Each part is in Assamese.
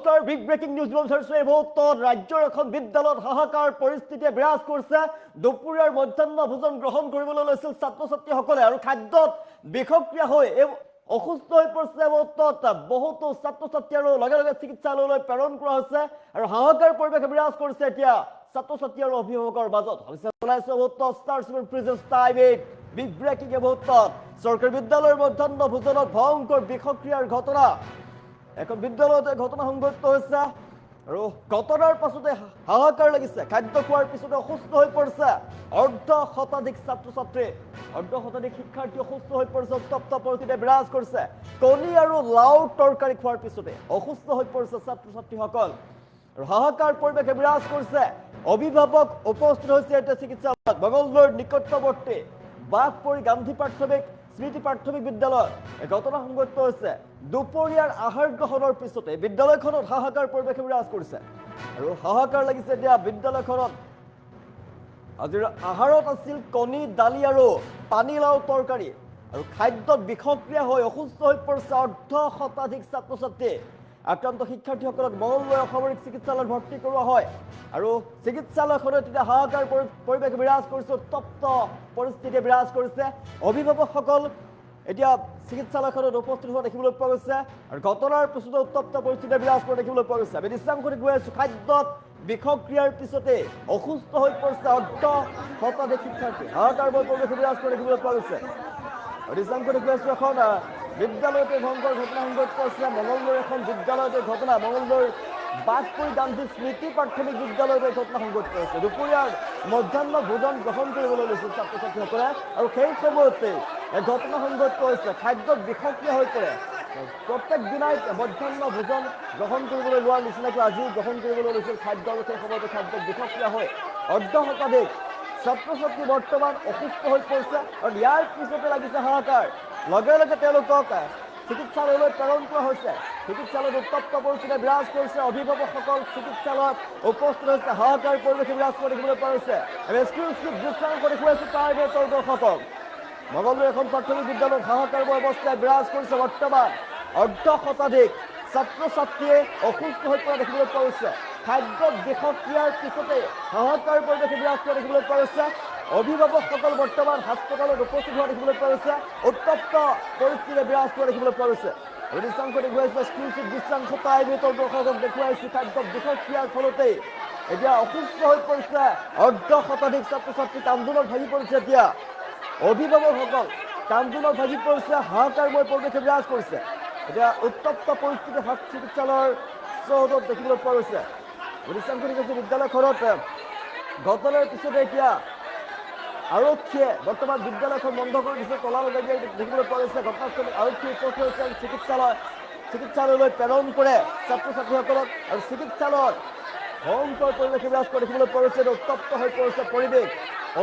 হাহাকাৰ বিগ ব্ৰেকিং নিউজ বিচাৰিছোঁ এই মুহূৰ্তত ৰাজ্যৰ এখন বিদ্যালয়ত হাহাকাৰ পৰিস্থিতিয়ে বিৰাজ কৰিছে দুপৰীয়াৰ মধ্যাহ্ন ভোজন গ্ৰহণ কৰিবলৈ লৈছিল ছাত্ৰ ছাত্ৰীসকলে আৰু খাদ্যত বিষক্ৰিয়া হৈ অসুস্থ হৈ পৰিছে মুহূৰ্তত বহুতো ছাত্ৰ ছাত্ৰী আৰু লগে লগে চিকিৎসালয়লৈ প্ৰেৰণ কৰা হৈছে আৰু হাহাকাৰ পৰিৱেশ বিৰাজ কৰিছে এতিয়া ছাত্ৰ ছাত্ৰী আৰু অভিভাৱকৰ মাজত চলাইছে মুহূৰ্তত star civil presence time eight big breaking এই মুহূৰ্তত চৰকাৰী বিদ্যালয়ৰ মধ্যাহ্ন ভোজনত ভয়ংকৰ বিষক্ৰিয়াৰ ঘটনা এখন বিদ্যালয়তে ঘটনা সংঘটিত হৈছে আৰু ঘটনাৰ পাছতে হাহাকাৰ লাগিছে খাদ্য খোৱাৰ পিছতে অসুস্থ হৈ পৰিছে অৰ্ধ শতাধিক ছাত্ৰ ছাত্ৰী অৰ্ধ শতাধিক শিক্ষাৰ্থী অসুস্থ হৈ পৰিছে উত্তপ্ত পৰিস্থিতিয়ে বিৰাজ কৰিছে কণী আৰু লাও তৰকাৰী খোৱাৰ পিছতে অসুস্থ হৈ পৰিছে ছাত্ৰ ছাত্ৰীসকল আৰু হাহাকাৰ পৰিৱেশে বিৰাজ কৰিছে অভিভাৱক উপস্থিত হৈছে এতিয়া চিকিৎসালয়ত মঙলদৈৰ নিকটৱৰ্তী বাঘপৰি গান্ধী প্ৰাথমিক স্মৃতি প্ৰাথমিক বিদ্যালয় ঘটনা সংঘটিত হৈছে দুপৰীয়াৰ আহাৰ গ্ৰহণৰ পিছতে বিদ্যালয়খনত হাহাকাৰ পৰিৱেশে বিৰাজ কৰিছে আৰু হাহাকাৰ লাগিছে এতিয়া বিদ্যালয়খনত আজিৰ আহাৰত আছিল কণী দালি আৰু পানীলাও তৰকাৰী আৰু খাদ্যত বিষক্ৰিয়া হৈ অসুস্থ হৈ পৰিছে অৰ্ধ শতাধিক ছাত্ৰ ছাত্ৰী আক্ৰান্ত শিক্ষাৰ্থীসকলক মঙলদৈ অসামৰিক চিকিৎসালয়ত ভৰ্তি কৰোৱা হয় আৰু চিকিৎসালয়খনত এতিয়া হাহাকাৰ পৰিৱেশ বিৰাজ কৰিছে উত্তপ্ত পৰিস্থিতিয়ে বিৰাজ কৰিছে অভিভাৱকসকল এতিয়া চিকিৎসালয়খনত উপস্থিত হোৱা দেখিবলৈ পোৱা গৈছে আৰু ঘটনাৰ পিছতে উত্তপ্ত পৰিস্থিতিয়ে বিৰাজ কৰা দেখিবলৈ পোৱা গৈছে আমি দৃশ্যাংশ গৈ আছোঁ খাদ্যত বিষক্ৰিয়াৰ পিছতে অসুস্থ হৈ পৰিছে অৰ্ধ শতাধিক শিক্ষাৰ্থী হাহাকাৰ পৰিৱেশ বিৰাজ কৰা দেখিবলৈ পোৱা গৈছে দৃশ্যাংশ গৈ আছোঁ এখন বিদ্যালয়তে ভয়ংকৰ ঘটনা সংঘটিত হৈছে মঙলদৈৰ এখন বিদ্যালয়তে ঘটনা মঙলদৈৰ বাঘপৰি গান্ধী স্মৃতি প্ৰাথমিক বিদ্যালয়তে ঘটনা সংঘটিত হৈছে দুপৰীয়াৰ মধ্যাহ্ন ভোজন গ্ৰহণ কৰিবলৈ লৈছিল ছাত্ৰ ছাত্ৰীসকলে আৰু সেই সময়তে ঘটনা সংঘটিত হৈছে খাদ্যত বিষক্ৰিয়া হৈ পৰে প্ৰত্যেক দিনাই মধ্যাহ্ন ভোজন গ্ৰহণ কৰিবলৈ লোৱাৰ নিচিনাকৈ আজিও গ্ৰহণ কৰিবলৈ লৈছিল খাদ্য আৰু সেই সময়তে খাদ্যত বিষক্ৰিয়া হৈ অৰ্ধ শতাধিক ছাত্ৰ ছাত্ৰী বৰ্তমান অসুস্থ হৈ পৰিছে আৰু ইয়াৰ পিছতে লাগিছে হাহাকাৰ লগে লগে তেওঁলোকক চিকিৎসালয়লৈ প্ৰেৰণ কৰা হৈছে চিকিৎসালয়ত উত্তপ্ত পৰিস্থিতি বিৰাজ কৰিছে অভিভাৱকসকল চিকিৎসালয়ত উপস্থিত হৈছে হাহাকাৰ পৰিৱেশে বিৰাজ কৰা দেখিবলৈ পোৱা গৈছে এক্সক্লুচিভ দৃশ্যাংশ দেখুৱাইছে টাইম এইটৰ দৰ্শকক মঙলদৈ এখন প্ৰাথমিক বিদ্যালয়ত হাহাকাৰময় অৱস্থাই বিৰাজ কৰিছে বৰ্তমান অৰ্ধ শতাধিক ছাত্ৰ ছাত্ৰীয়ে অসুস্থ হৈ পৰা দেখিবলৈ পোৱা গৈছে খাদ্যত বিষক্ৰিয়াৰ পিছতে হাহাকাৰ পৰিৱেশে বিৰাজ কৰা দেখিবলৈ পোৱা গৈছে অভিভাৱকসকল বৰ্তমান হাস্পতালত উপস্থিত হোৱা দেখিবলৈ পোৱা গৈছে উত্তপ্ত পৰিস্থিতিয়ে বিৰাজ কৰা দেখিবলৈ পোৱা গৈছে দৃশ্যাংশ দেখুৱাইছে এক্সক্লুচিভ দৃশ্যাংশ টাইম এইটৰ দৰ্শকক দেখুৱাইছে খাদ্যত বিষক্ৰিয়াৰ ফলতেই এতিয়া অসুস্থ হৈ পৰিছে অৰ্ধ শতাধিক ছাত্ৰ ছাত্ৰী কান্দোনত ভাগি পৰিছে এতিয়া অভিভাৱকসকল কান্দোনত ভাগি পৰিছে হাহাকাৰময় পৰিৱেশে বিৰাজ কৰিছে এতিয়া উত্তপ্ত পৰিস্থিতি চিকিৎসালয়ৰ চৌহদত দেখিবলৈ পোৱা গৈছে দৃশ্যাংশ দেখুৱাইছে বিদ্যালয়খনত ঘটনাৰ পিছতে এতিয়া আৰক্ষীয়ে বৰ্তমান বিদ্যালয়খন বন্ধ কৰি দিছে তলা লগাই দিয়া দেখিবলৈ পোৱা গৈছে ঘটনাস্থলীত আৰক্ষী উপস্থিত হৈছে চিকিৎসালয়লৈ প্ৰেৰণ কৰে ছাত্ৰ ছাত্ৰীসকলক আৰু চিকিৎসালয়ত ভয়ংকৰ পৰিৱেশে বিৰাজ কৰা দেখিবলৈ পোৱা গৈছে উত্তপ্ত হৈ পৰিছে পৰিৱেশ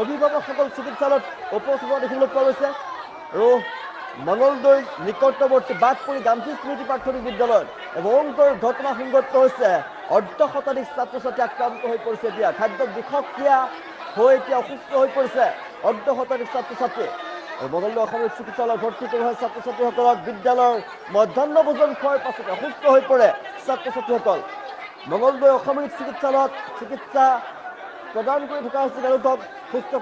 অভিভাৱকসকল চিকিৎসালয়ত উপস্থিত হোৱা দেখিবলৈ পোৱা গৈছে আৰু মঙলদৈ নিকটৱৰ্তী বাঘপৰি গান্ধী স্মৃতি প্ৰাথমিক বিদ্যালয়ত ভয়ংকৰ ঘটনা সংঘটিত হৈছে অৰ্ধ শতাধিক ছাত্ৰ ছাত্ৰী আক্ৰান্ত হৈ পৰিছে এতিয়া খাদ্যত বিষক্ৰিয়া হৈ এতিয়া অসুস্থ হৈ পৰিছে অৰ্ধ শতাধিক ছাত্ৰ ছাত্ৰী আৰু মঙলদৈ অসামৰিক চিকিৎসালয়ত ভৰ্তি কৰা হয় ছাত্ৰ ছাত্ৰীসকলক বিদ্যালয়ৰ মধ্যাহ্ন ভোজন খোৱাৰ পাছতে অসুস্থ হৈ পৰে ছাত্ৰ ছাত্ৰীসকল মঙলদৈ অসামৰিক চিকিৎসালয়ত চিকিৎসা প্ৰদান কৰি থকা হৈছে তেওঁলোকক সুস্থ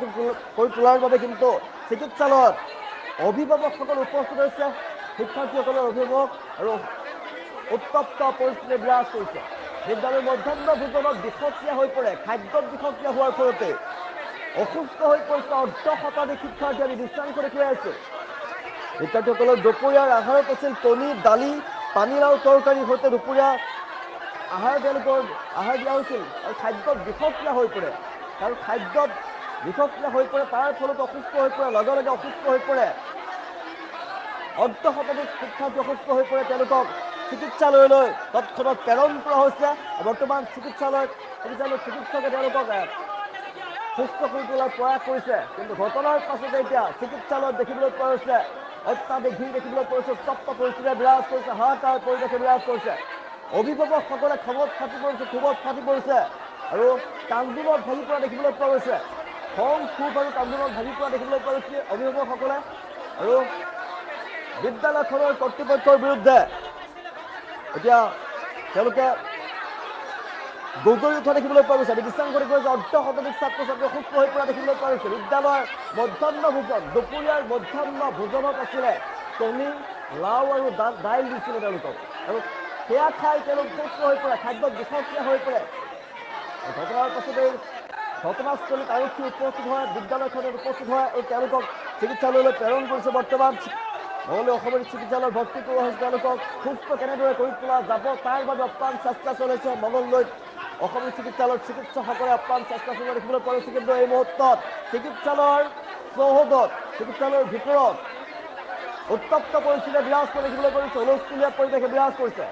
কৰি তোলাৰ বাবে কিন্তু চিকিৎসালয়ত অভিভাৱকসকল উপস্থিত হৈছে শিক্ষাৰ্থীসকলৰ অভিভাৱক আৰু উত্তপ্ত পৰিস্থিতি বিৰাজ কৰিছে বিদ্যালয়ৰ মধ্যাহ্ন ভোজনত বিষক্ৰিয়া হৈ পৰে খাদ্যত বিষক্ৰিয়া হোৱাৰ ফলতে অসুস্থ হৈ পৰিছে অৰ্ধ শতাধিক শিক্ষাৰ্থী আমি দৃশ্যাংশ দেখুৱাই আছো শিক্ষাৰ্থীসকলৰ দুপৰীয়াৰ আহাৰত আছিল কণী দালি পানীলাও তৰকাৰীৰ সৈতে দুপৰীয়া আহাৰ তেওঁলোকৰ আহাৰ দিয়া হৈছিল আৰু খাদ্যত বিষক্ৰিয়া হৈ পৰে আৰু খাদ্যত বিষক্ৰিয়া হৈ পৰে তাৰ ফলত অসুস্থ হৈ পৰে লগে লগে অসুস্থ হৈ পৰে অৰ্ধ শতাধিক শিক্ষাৰ্থী অসুস্থ হৈ পৰে তেওঁলোকক চিকিৎসালয়লৈ তৎক্ষণাত প্ৰেৰণ কৰা হৈছে বৰ্তমান চিকিৎসকে তেওঁলোকক সুস্থ কৰি তোলাৰ প্ৰয়াস কৰিছে কিন্তু ঘটনাৰ পাছতে এতিয়া চিকিৎসালয়ত দেখিবলৈ পোৱা গৈছে অত্যাধিক ভিৰ দেখিবলৈ পোৱা গৈছে উত্তপ্ত পৰিস্থিতিয়ে বিৰাজ কৰিছে হাহাকাৰ পৰিৱেশে বিৰাজ কৰিছে অভিভাৱকসকলে ক্ষোভত ফাটি পৰিছে আৰু কান্দোনত ভাগি পৰা দেখিবলৈ পোৱা গৈছে খং ক্ষোভ আৰু কান্দোনত ভাগি পৰা দেখিবলৈ পোৱা গৈছে অভিভাৱকসকলে আৰু বিদ্যালয়খনৰ কৰ্তৃপক্ষৰ বিৰুদ্ধে এতিয়া তেওঁলোকে গজৰি উঠা দেখিবলৈ পোৱা গৈছে। আমি বিশ্বাস কৰি কৈছোঁ অৰ্ধ শতাধিক ছাত্ৰ ছাত্ৰী অসুস্থ হৈ পৰা দেখিবলৈ পোৱা গৈছে। বিদ্যালয়ৰ মধ্যাহ্ন ভোজন, দুপৰীয়াৰ মধ্যাহ্ন ভোজনত আছিলে কণী, লাও আৰু দাইল দিছিলে তেওঁলোকক, আৰু সেয়া খাই তেওঁলোক অসুস্থ হৈ পৰে, খাদ্যত বিষক্ৰিয়া হৈ পৰে। ঘটনাৰ পাছতেই ঘটনাস্থলীত আৰক্ষী উপস্থিত হয়, বিদ্যালয়খনত উপস্থিত হয় আৰু তেওঁলোকক চিকিৎসালয়লৈ প্ৰেৰণ কৰিছে। বৰ্তমান মঙলদৈ অসামৰিক চিকিৎসালয়ত ভৰ্তি কৰোৱা হৈছে। তেওঁলোকক সুস্থ কেনেদৰে কৰি তোলা যাব তাৰ বাবে আপ্ৰাণ চেষ্টা চলাইছে মঙলদৈত অসামৰিক চিকিৎসালয়ৰ চিকিৎসকসকলে আপ্ৰাণ চেষ্টা চলোৱা দেখিবলৈ পোৱা গৈছে। কিন্তু এই মুহূৰ্তত চিকিৎসালয়ৰ চৌহদত, চিকিৎসালয়ৰ ভিতৰত উত্তপ্ত পৰিস্থিতি বিৰাজ কৰি দেখিবলৈ পোৱা গৈছে। হুলস্থুলীয়া পৰিৱেশে বিৰাজ কৰিছে।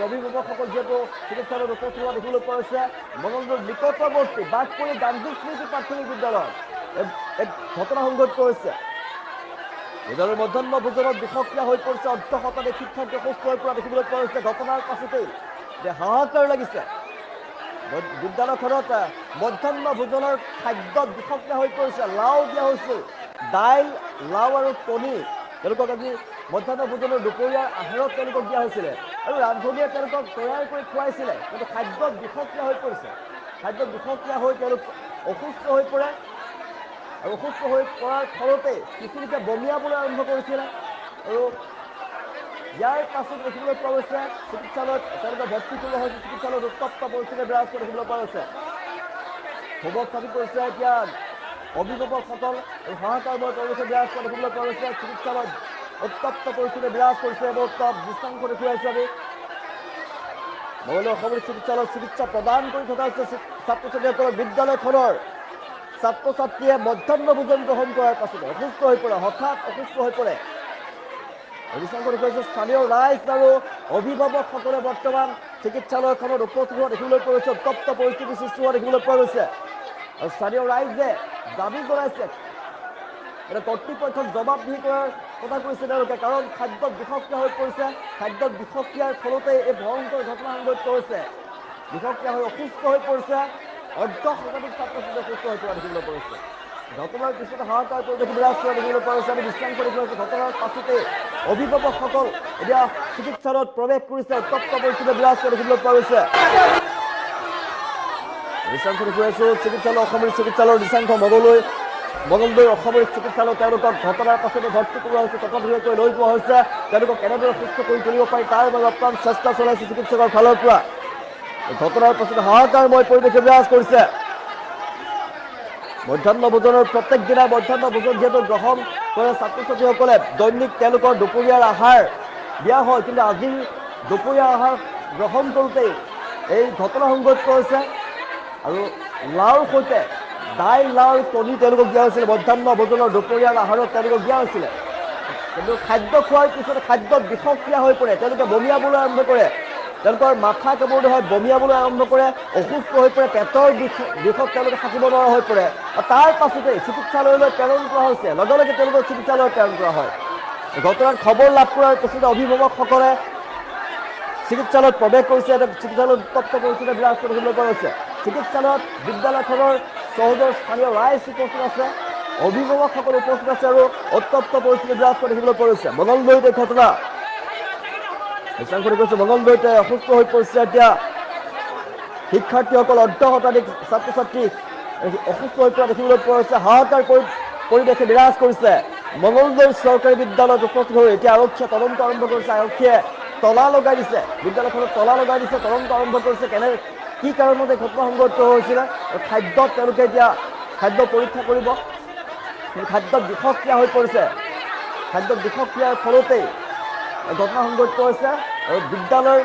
অভিভাৱকসকল যিহেতু চিকিৎসালয়ত উপস্থিত হোৱা দেখিবলৈ পোৱা গৈছে। মঙলদৈৰ নিকটৱৰ্তী বাঘপুৰী গান্ধী স্মৃতি প্ৰাথমিক বিদ্যালয়ত এক ঘটনা সংঘটিত হৈছে। বিদ্যালয়ৰ মধ্যাহ্ন ভোজনত বিষক্ৰিয়া হৈ পৰিছে। অৰ্ধ শতাধিক শিক্ষাৰ্থী অসুস্থ হৈ পৰা দেখিবলৈ পোৱা গৈছে। ঘটনাৰ পাছতেই যে হাহাকাৰ লাগিছে। বিদ্যালয়খনত মধ্যাহ্ন ভোজনৰ খাদ্যত বিষক্ৰিয়া হৈ পৰিছে। লাও দিয়া হৈছিল, দাইল, লাও আৰু কণী তেওঁলোকক আজি মধ্যাহ্ন ভোজনৰ দুপৰীয়াৰ আহাৰত তেওঁলোকক দিয়া হৈছিলে আৰু ৰান্ধনীয়ে তেওঁলোকক তৈয়াৰ কৰি খুৱাইছিলে। কিন্তু খাদ্যত বিষক্ৰিয়া হৈ পৰিছে। খাদ্যত বিষক্ৰিয়া হৈ তেওঁলোক অসুস্থ হৈ পৰে আৰু অসুস্থ হৈ পৰাৰ ফলতে কিছুলোকে বমিয়াবলৈ আৰম্ভ কৰিছিলে আৰু ইয়াৰ পাছত দেখিবলৈ পোৱা গৈছে চিকিৎসালয়ত তেওঁলোকে ভৰ্তি কৰোৱা হৈছে। চিকিৎসালয়ত উত্তপ্ত পৰিস্থিতি বিৰাজ কৰি দেখিবলৈ পোৱা গৈছে। ক্ষোভত থাকি পৰিছে এতিয়া অভিভাৱকসকল আৰু হাহাকাৰময় পৰিৱেশে বিৰাজ কৰা দেখিবলৈ পোৱা গৈছে। চিকিৎসালয়ত উত্তপ্ত পৰিস্থিতি বিৰাজ কৰিছে। দৃষ্টান্ত দেখুৱাইছো আমি মঙলদৈ অসামৰিক চিকিৎসালয়ত চিকিৎসা প্ৰদান কৰি থকা হৈছে ছাত্ৰ ছাত্ৰীসকলৰ। বিদ্যালয়খনৰ ছাত্ৰ ছাত্ৰীয়ে মধ্যাহ্ন ভোজন গ্ৰহণ কৰাৰ পাছতে অসুস্থ হৈ পৰে, হঠাৎ অসুস্থ হৈ পৰে। স্থানীয় ৰাইজ আৰু অভিভাৱকসকলে বৰ্তমান চিকিৎসালয়খনত উপস্থিত হোৱা দেখিবলৈ পোৱা গৈছে। উত্তপ্ত পৰিস্থিতিৰ সৃষ্টি হোৱা দেখিবলৈ পোৱা গৈছে আৰু স্থানীয় ৰাইজে দাবী জনাইছে এটা কৰ্তৃপক্ষক জবাবদিহি কৰাৰ কথা কৈছে তেওঁলোকে, কাৰণ খাদ্যত বিষক্ৰিয়া হৈ পৰিছে। খাদ্যত বিষক্ৰিয়াৰ ফলতে এই ভয়ংকৰ ঘটনা সংঘটিত হৈছে। বিষক্ৰিয়া হৈ অসুস্থ হৈ পৰিছে। অৰ্ধ শতাধিক ছাত্ৰ ছাত্ৰী অসুস্থ হৈ পৰা দেখিবলৈ পোৱা গৈছে। ঘটনাৰ পিছতে হাহাকাৰ পৰিৱেশ বিৰাজ কৰা দেখিবলৈ পোৱা গৈছে। আমি বিশ্বাস কৰি কৈছোঁ ঘটনাৰ পাছতে অভিভাৱকসকল এতিয়া চিকিৎসালয়ত প্ৰৱেশ কৰিছে। উত্তপ্ত পৰিস্থিতি বিৰাজ কৰা দেখিবলৈ পোৱা গৈছে। বিশ্বাস কৰি কৈ আছোঁ চিকিৎসালয় অসামৰিক চিকিৎসালয়ৰ দিচাংশ মঙলদৈ অসামৰিক চিকিৎসালয় তেওঁলোকক ঘটনাৰ পাছতে ভৰ্তি কৰোৱা হৈছে। ততাতৈয়াকৈ লৈ যোৱা হৈছে। তেওঁলোকক কেনেদৰে সুস্থ কৰি তুলিব পাৰি তাৰ বাবে আপ্ৰাণ চেষ্টা চলাইছে চিকিৎসকৰ ফালৰ পৰা। ঘটনাৰ পাছতে হাহাকাৰময় পৰিৱেশে বিৰাজ কৰিছে। মধ্যাহ্ন ভোজনৰ প্ৰত্যেক দিনাই মধ্যাহ্ন ভোজন যিহেতু গ্ৰহণ কৰে ছাত্ৰ ছাত্ৰীসকলে, দৈনিক তেওঁলোকৰ দুপৰীয়াৰ আহাৰ দিয়া হয়। কিন্তু আজি দুপৰীয়াৰ আহাৰ গ্ৰহণ কৰোঁতেই এই ঘটনা সংঘটিত হৈছে আৰু লাওৰ সৈতে দাইল, লাও আৰু কণী তেওঁলোকক দিয়া হৈছিলে। মধ্যাহ্ন ভোজনৰ দুপৰীয়াৰ আহাৰত তেওঁলোকক দিয়া হৈছিলে। কিন্তু খাদ্য খোৱাৰ পিছতে খাদ্যত বিষক্ৰিয়া হৈ পৰে। তেওঁলোকে বমিয়াবলৈ আৰম্ভ কৰে। তেওঁলোকৰ মাথা কেৱল হয়, বমিয়াবলৈ আৰম্ভ কৰে, অসুস্থ হৈ পৰে, পেটৰ বিষত তেওঁলোকে থাকিব নোৱাৰা হৈ পৰে আৰু তাৰ পাছতেই চিকিৎসালয়লৈ প্ৰেৰণ কৰা হৈছে। লগে লগে তেওঁলোকক চিকিৎসালয়ত প্ৰেৰণ কৰা হয়। ঘটনাৰ খবৰ লাভ কৰাৰ পিছতে অভিভাৱকসকলে চিকিৎসালয়ত প্ৰৱেশ কৰিছে। চিকিৎসালয়ত উত্তপ্ত পৰিস্থিতি বিৰাজ কৰি দেখিবলৈ পোৱা গৈছে। চিকিৎসালয়ত বিদ্যালয়খনৰ চৌহদৰ স্থানীয় ৰাইজ উপস্থিত আছে, অভিভাৱকসকল উপস্থিত আছে আৰু উত্তপ্ত পৰিস্থিতি বিৰাজ কৰি দেখিবলৈ পোৱা গৈছে। মঙলদৈত এই ঘটনা বিশ্বাস কৰি কৈছোঁ মঙলদৈতে অসুস্থ হৈ পৰিছে এতিয়া শিক্ষাৰ্থীসকল। অৰ্ধ শতাধিক ছাত্ৰ ছাত্ৰী অসুস্থ হৈ পৰা দেখিবলৈ পোৱা হৈছে। হাহাকাৰ পৰিৱেশে বিৰাজ কৰিছে মঙলদৈ চৰকাৰী বিদ্যালয়ত উপস্থিত হৈ এতিয়া আৰক্ষীয়ে তদন্ত আৰম্ভ কৰিছে। আৰক্ষীয়ে তলা লগাই দিছে, বিদ্যালয়খনত তলা লগাই দিছে, তদন্ত আৰম্ভ কৰিছে কি কাৰণত এই ঘটনা সংঘটিত হৈছিলে। খাদ্যত তেওঁলোকে এতিয়া খাদ্য পৰীক্ষা কৰিব। খাদ্যত বিষক্ৰিয়া হৈ পৰিছে। খাদ্যত বিষক্ৰিয়াৰ ফলতেই ঘটনা সংঘটিত হৈছে আৰু বিদ্যালয়ৰ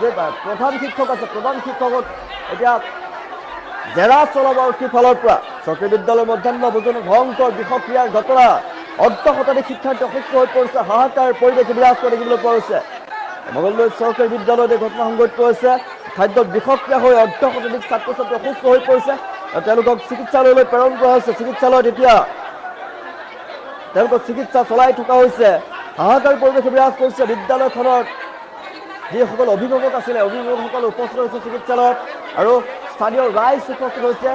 যে প্ৰধান শিক্ষক আছে, প্ৰধান শিক্ষকক এতিয়া জেৰা চলাব আৰক্ষীৰ ফালৰ পৰা। চৰকাৰী বিদ্যালয়ৰ মধ্যাহ্ন ভোজনৰ ভয়ংকৰ বিষক্ৰিয়াৰ ঘটনা। অৰ্ধ শতাধিক শিক্ষাৰ্থী অসুস্থ হৈ পৰিছে। হাহাকাৰ পৰিৱেশে বিৰাজ কৰি দেখিবলৈ পোৱা গৈছে। মঙলদৈ চৰকাৰী বিদ্যালয়ত এই ঘটনা সংঘটিত হৈছে। খাদ্যত বিষক্ৰিয়া হৈ অৰ্ধ শতাধিক ছাত্ৰ ছাত্ৰী অসুস্থ হৈ পৰিছে। তেওঁলোকক চিকিৎসালয়লৈ প্ৰেৰণ কৰা হৈছে। চিকিৎসালয়ত এতিয়া তেওঁলোকক চিকিৎসা চলাই থকা হৈছে। হাহাকাৰ পৰিৱেশে বিৰাজ কৰিছে বিদ্যালয়খনত। যিসকল অভিভাৱক আছিলে অভিভাৱকসকল উপস্থিত হৈছে চিকিৎসালয়ত আৰু স্থানীয় ৰাইজ উপস্থিত হৈছে।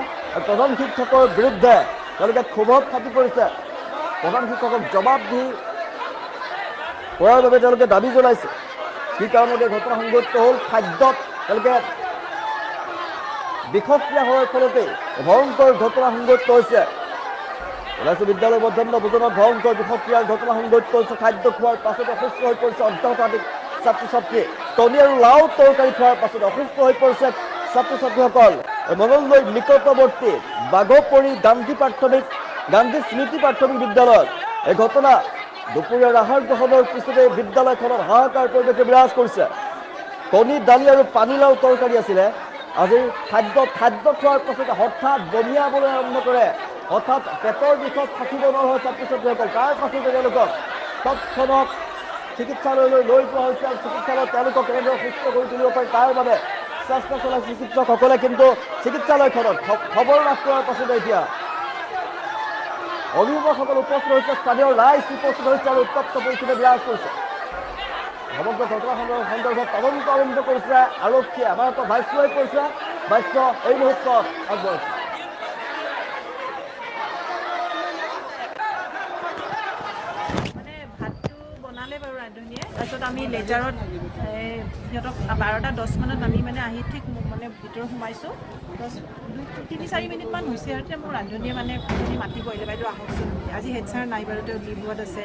প্ৰধান শিক্ষকৰ বিৰুদ্ধে তেওঁলোকে ক্ষোভত থাকি পৰিছে। প্ৰধান শিক্ষকক জবাবদিহি কৰাৰ বাবে তেওঁলোকে দাবী জনাইছে। কি কাৰণত এই ঘটনা সংঘটিত হ'ল? খাদ্যত তেওঁলোকে বিষক্ৰিয়া হোৱাৰ ফলতে ভয়ংকৰ ঘটনা সংঘটিত হৈছে। ওলাইছে বিদ্যালয় মধ্যাহ্ন ভোজনত ভয়ংকৰ বিষক্ৰিয়াৰ ঘটনা সংঘটিত হৈছে। খাদ্য খোৱাৰ পাছতে অসুস্থ হৈ পৰিছে অৰ্ধশতাধিক ছাত্ৰ ছাত্ৰী। কণী আৰু লাও তৰকাৰী খোৱাৰ পাছতে অসুস্থ হৈ পৰিছে ছাত্ৰ ছাত্ৰীসকল। মঙলদৈ নিকটৱৰ্তী বাঘপৰি গান্ধী স্মৃতি প্ৰাথমিক বিদ্যালয়ত এই ঘটনা। দুপৰীয়াৰ আহাৰ গ্ৰহণৰ পিছতে বিদ্যালয়খনত হাহাকাৰ পৰিৱেশে বিৰাজ কৰিছে। কণী দালি আৰু পানীলাও তৰকাৰী আছিলে। আজিৰ খাদ্য খোৱাৰ পাছতে হঠাৎ বমিয়াবলৈ আৰম্ভ কৰে। হঠাৎ পেটৰ বিষত থাকিব নোৱাৰা হয় ছাত্ৰ ছাত্ৰীসকল। তাৰ পাছতে তেওঁলোকক তৎক্ষণাত চিকিৎসালয়লৈ লৈ যোৱা হৈছে আৰু চিকিৎসালয়ত তেওঁলোকক কেনেদৰে সুস্থ কৰি তুলিব পাৰে তাৰ বাবে চেষ্টা চলাইছে চিকিৎসকসকলে। কিন্তু চিকিৎসালয়খনত খবৰ লাভ কৰাৰ পাছতে এতিয়া অভিভাৱকসকল উপস্থিত হৈছে, স্থানীয় ৰাইজ উপস্থিত হৈছে আৰু উত্তপ্ত পৰিস্থিতি বিৰাজ কৰিছে। সমগ্ৰ ঘটনাখনৰ সন্দৰ্ভত তদন্ত আৰম্ভ কৰিছে আৰক্ষীয়ে। আমাৰ এটা ভাষ্য হৈ পৰিছে, ভাষ্য এই মুহূৰ্তত আগবঢ়াইছে। বনালে বাৰু ৰান্ধনীয়ে। তাৰপিছত আমি লেজাৰত সিহঁতক 12:10 মানত আমি মানে আহি ঠিক মানে ভিতৰত সোমাইছোঁ। 3-4 মিনিটমান হৈছে আৰু তেতিয়া মোৰ ৰান্ধনীয়ে মানে মাতিব আহিলে, বাইদেউ আহকচোন। আজি হেড ছাৰ নাই বাৰু, তেওঁ লিভত আছে।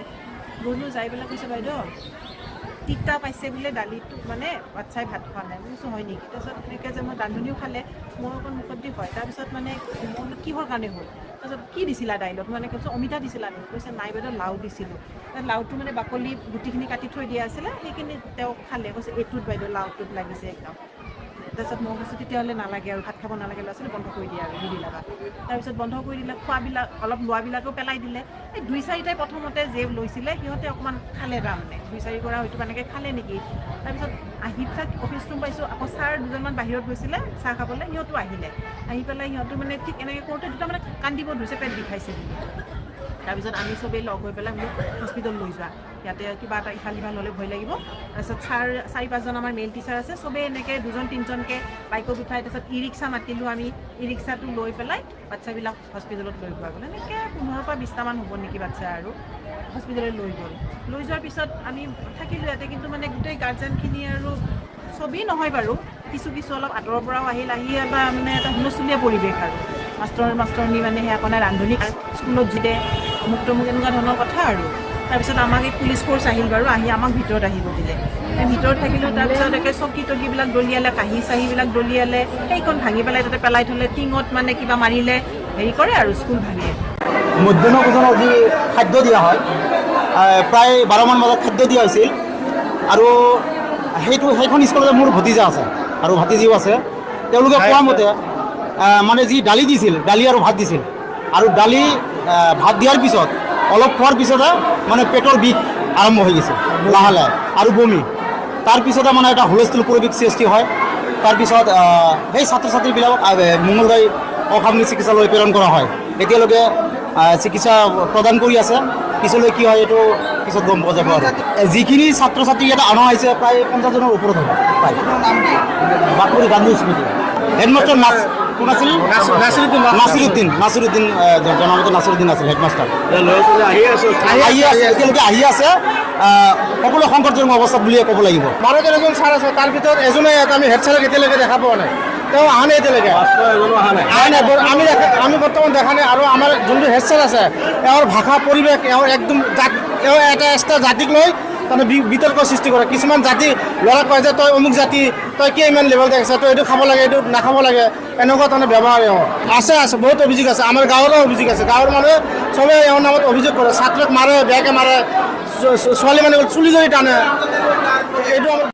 গ'লো যাই পেলাই কৈছে, বাইদেউ তিতা পাইছে বোলে দালিটো, মানে বাচ্ছাই ভাত খোৱা নাই। মই কৈছোঁ হয় নেকি? তাৰপিছত এনেকৈ যে মই ৰান্ধনীও খালে, মোৰ অকণ মুখত দি হয়। তাৰপিছত মানে কিহৰ কাৰণে হ'ল? তাৰপিছত কি দিছিলা দাইলত? মই এনেকৈ কৈছোঁ অমিতা দিছিলা নেকি? কৈছে নাই বাইদেউ, লাও দিছিলোঁ। লাওটো মানে বাকলি গুটিখিনি কাটি থৈ দিয়া আছিলে, সেইখিনি তেওঁ খালে। কৈছে এইটোত বাইদেউ লাওটোত লাগিছে একদম। তাৰপিছত মই কৈছোঁ তেতিয়াহ'লে নালাগে আৰু ভাত খাব নালাগে, ল'ৰা ছোৱালী বন্ধ কৰি দিয়া আৰু নিদিলা। তাৰপিছত বন্ধ কৰি দিলে, খোৱাবিলাক অলপ লোৱাবিলাকো পেলাই দিলে। এই 2-4টাই প্ৰথমতে যে লৈছিলে সিহঁতে অকণমান খালে, তাৰমানে 2-4 কৰা হয়তো এনেকৈ খালে নেকি। তাৰপিছত আহি পেলাই অফিচ ৰুম পাইছোঁ, আকৌ ছাৰ দুজনমান বাহিৰত গৈছিলে চাহ খাবলৈ, সিহঁতো আহিলে। আহি পেলাই সিহঁতো মানে ঠিক এনেকৈ কৰোঁতে দুটা মানে কান্দিব ধৰিছে, পেট বিষাইছে বুলি। তাৰপিছত আমি চবেই লগ হৈ পেলাই মোক হস্পিটেল লৈ যোৱা, ইয়াতে কিবা এটা ইফাল সিফাল হ'লে ভয় লাগিব। তাৰপিছত 4-5জন আমাৰ মেল টিচাৰ আছে, চবেই এনেকৈ 2-3জনকৈ বাইকত উঠাই, তাৰপিছত ই ৰিক্সা মাতিলোঁ আমি। ই ৰিক্সাটো লৈ পেলাই বাচ্ছাবিলাক হস্পিটেলত লৈ যোৱা গ'ল। এনেকৈ 15-20টামান হ'ব নেকি বাচ্ছা আৰু হস্পিটেলত লৈ গ'ল। লৈ যোৱাৰ পিছত আমি থাকিলোঁ ইয়াতে, কিন্তু মানে গোটেই গাৰ্জেনখিনি আৰু চবেই নহয় বাৰু, কিছু অলপ আঁতৰৰ পৰাও আহি এবাৰ মানে এটা হুলস্থুলীয়া পৰিৱেশ আৰু মাষ্টৰনী মানে সেয়া কণে ৰান্ধনী স্কুলত জিতে অমুক তমুক এনেকুৱা ধৰণৰ কথা আৰু। তাৰপিছত আমাক এই পুলিচ ফ'ৰ্চ আহিল বাৰু, আহি আমাক ভিতৰত আহিব দিলে। ভিতৰত থাকিলোঁ। তাৰপিছত একে চকী টকীবিলাক দলিয়ালে, কাঁহী চাহীবিলাক দলিয়ালে, সেইখন ভাঙি পেলাই তাতে পেলাই থ'লে। টিঙত মানে কিবা মাৰিলে, হেৰি কৰে আৰু স্কুল ভাঙে। মধ্যাহ্ন ভোজনত যি খাদ্য দিয়া হয়, প্ৰায় 12মান বজাত খাদ্য দিয়া হৈছিল। আৰু সেইখন স্কুলতে মোৰ ভতিজা আছে আৰু ভাতিজিও আছে। তেওঁলোকে কোৱা মতে মানে যি দালি দিছিল, দালি আৰু ভাত দিছিল। আৰু দালি ভাত দিয়াৰ পিছত অলপ খোৱাৰ পিছতে মানে পেটৰ বিষ আৰম্ভ হৈ গৈছে লাহে লাহে আৰু বমি। তাৰপিছতে মানে এটা হুলস্থুল পৰিৱেশ সৃষ্টি হয়। তাৰপিছত সেই ছাত্ৰ ছাত্ৰীবিলাকক মঙলদৈ অসামৰিক চিকিৎসালয়লৈ প্ৰেৰণ কৰা হয়। এতিয়ালৈকে চিকিৎসা প্ৰদান কৰি আছে। পিছলৈ কি হয় এইটো পিছত গম পোৱা যাব। আৰু যিখিনি ছাত্ৰ ছাত্ৰী ইয়াতে অনা হৈছে প্ৰায় 50জনৰ ওপৰত হ'ব। প্ৰায় বাকৰি গান্ধী স্মৃতি হেডমাষ্টাৰ কোন আছিল? নাছিৰুদ্দিন জনামতে নাছিৰুদ্দিন আছিল হেডমাষ্টাৰ। এতিয়ালৈকে আহি আছে। সকলো সংকটজনক অৱস্থাত বুলিয়ে ক'ব লাগিব। 12জন ছাৰ আছে, তাৰ ভিতৰত এজনে আমি হেড ছাৰক এতিয়ালৈকে দেখা পোৱা নাই। তেওঁ অহা নাই এতিয়ালৈকে, আমি বৰ্তমান দেখা নাই। আৰু আমাৰ যোনটো হেড ছাৰ আছে, এওঁৰ ভাষা পৰিৱেশ, এওঁৰ একদম এওঁ এটা এক্সট্ৰা জাতিক লৈ তাৰমানে বিতৰ্ক সৃষ্টি কৰে। কিছুমান জাতি ল'ৰা কয় যে তই অমুক জাতি, তই কিয় ইমান লেভেল দেখাইছা, তই এইটো খাব লাগে, এইটো নাখাব লাগে, এনেকুৱা তাৰমানে ব্যৱহাৰ এওঁ আছে। বহুত অভিযোগ আছে, আমাৰ গাঁৱৰো অভিযোগ আছে। গাঁৱৰ মানুহে চবে এওঁৰ নামত অভিযোগ কৰে, ছাত্ৰক মাৰে, বেয়াকৈ মাৰে, ছোৱালী মানে চুলি জড়ি টানে। এইটো আমাৰ